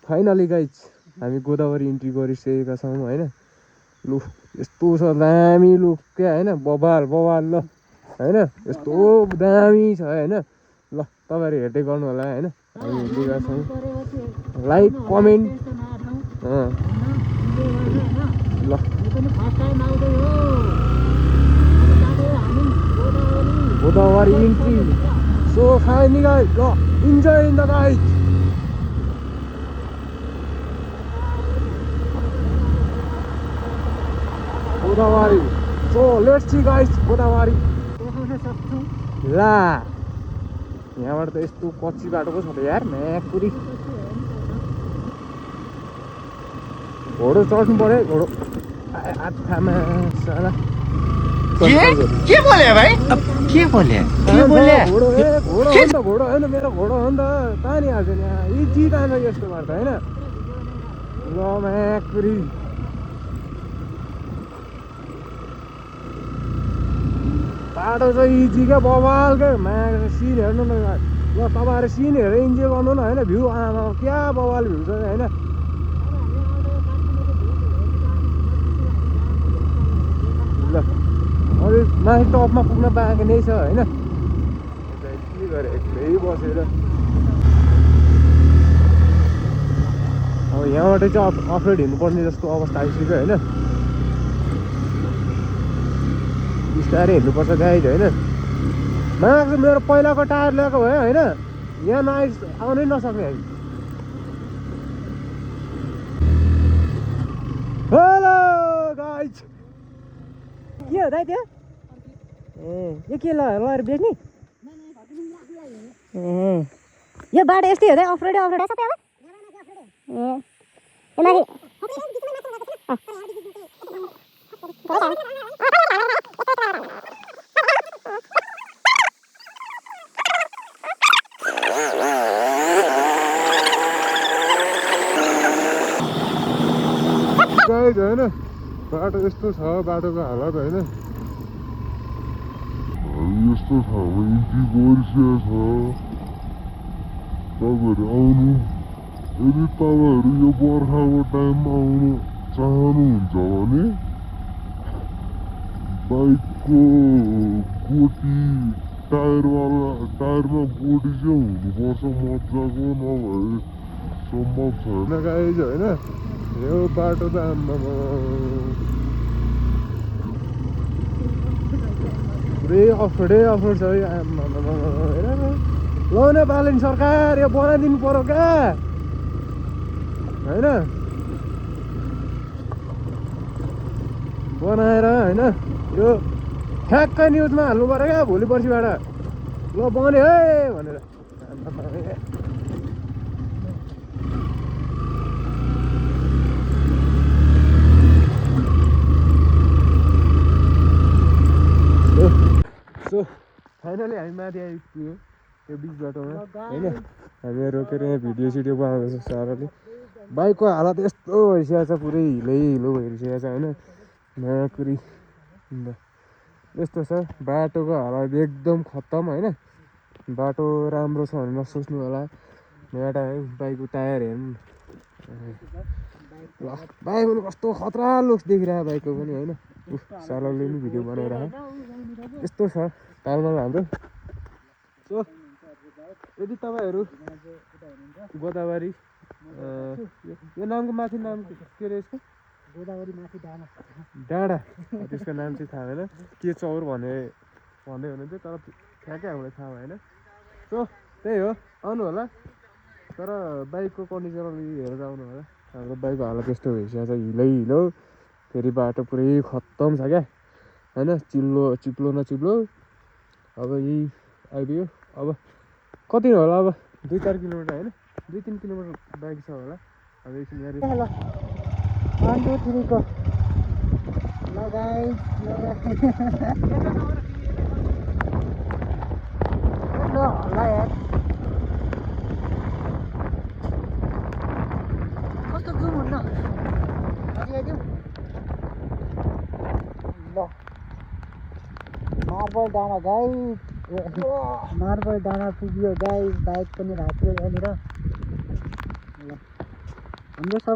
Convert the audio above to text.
Finally guys हामी Godavari entry गरिसकेका छौँ होइन। लु यस्तो छ दामी लु क्या होइन, बबाल बबाल ल होइन, यस्तो दामी छ होइन। ल तपाईँहरू हेर्दै गर्नु होला होइन। हामी हिँडिरहेका छौँ, लाइक कमेन्ट ल। Godavari entry so finally guys ल enjoy in the guys. Godavari so let's see guys Godavari ला। यहाँबाट त यस्तो कच्ची बाटो पो छ त यार म्याकुरी। घोडो चढ्नु पर्यो घोडो आत्थामा साला। के बोले भाइ? अब के बोले? घोडो ए घोडो हो नि त, घोडो होइन मेरो घोडो हो नि त। तानी हाल्छ नि इजी तान्छ यस्तो गर्दा होइन। ल म्याकुरी बाटो चाहिँ इजी क्या बबाल क्या। सिन हेर्नु न ल, तपाईँहरू सिन हेरेर इन्जोय गर्नु न होइन। भ्यू आमा क्या बबाल भ्यू छ होइन। ल अझै माथि टपमा पुग्न पाएको नै छ होइन। के गरेँ एक्लै बसेर। अब यहाँबाट चाहिँ अफरोड हिँड्नुपर्ने जस्तो अवस्था आइसक्यो होइन। बिस्तारै हिँड्नुपर्छ गाइज होइन। माग मेरो पहिलाको टायर ल्याएको भयो होइन, यहाँ आउनै नसक्ने हामी। हेलो गाइज के हो दाइ त्यो? ए यो के लगेर बेच्ने? यो बाटो यस्तै हो दाइ, अफरोडै अफरोड सबै अब। गाइज होइन बाटो यस्तो छ, बाटोको हालत होइन। यस्तो ठाउँमा इन्ट्री गरिसकेको छ। तपाईँहरू आउनु, यदि तपाईँहरू यो बर्खाको टाइममा आउनु चाहनुहुन्छ भने बाइकको गोटी टायरमा गोटी चाहिँ हुनुपर्छ मजाको, नभए सम्भव छैन गाइज होइन। यो बाटो त आम्मामा पुरै अफरोडै अफरोड छ यो आम्मामा हेर न। ल न बालन सरकार यो बनाइदिनु पर्यो क्या होइन। बनाएर होइन यो ठ्याक्क न्युजमा हाल्नु पर्यो क्या भोलि पर्सिबाट। ल बन्यो है भनेर। सो फाइनली हामी माथि आइपुग्यो त्यो बिच बाटोमा होइन। हामी रोकेर यहाँ भिडियो सिडियो बनाउँदैछ साराले। बाइकको हालत यस्तो भइसकेको छ, पुरै हिलो हिलो भइसकेको छ होइन। म्याकुरी यस्तो छ बाटोको हालत एकदम खत्तम होइन। बाटो राम्रो छ भने नसोच्नु होला। यहाँ बाइकको टायर हेर्नु ल, बाइक पनि कस्तो खतरा लुक्स देखिरहेको बाइकको पनि होइन। सालाले पनि भिडियो बनाइरहेको यस्तो छ तालमाल हाम्रो। सो यदि तपाईँहरू गोदावरी यो नामको माथि नाम के रहेछ? गोदावरी माथि डाँडा त्यसको नाम चाहिँ थाहा भएन। के चौर भन्दै हुनुहुन्थ्यो तर ठ्याक्कै हामीलाई थाहा भएन। सो त्यही हो आउनु होला, तर बाइकको कन्डिसन अलि हेरेर आउनु होला। हाम्रो बाइकको हालत यस्तो भइसकेको छ हिलै हिलो, फेरि बाटो पुरै खत्तम छ क्या होइन। चिप्लो नचिप्लो। अब यही आइपुग्यो। अब कति होला अब 2-4 किलोमिटर होइन, 2-3 किलोमिटर बाइक छ होला। अब एकछिन यहाँ 1 2 3 को लगाइ ल यार कस्तो जुम हुन्न आइदियो ल। मार्बल डाँडा गाइस, मार्बल डाँडा पुग्यो गाइस। बाइक पनि राख्यो यहाँनिर। ल हाम्रो सब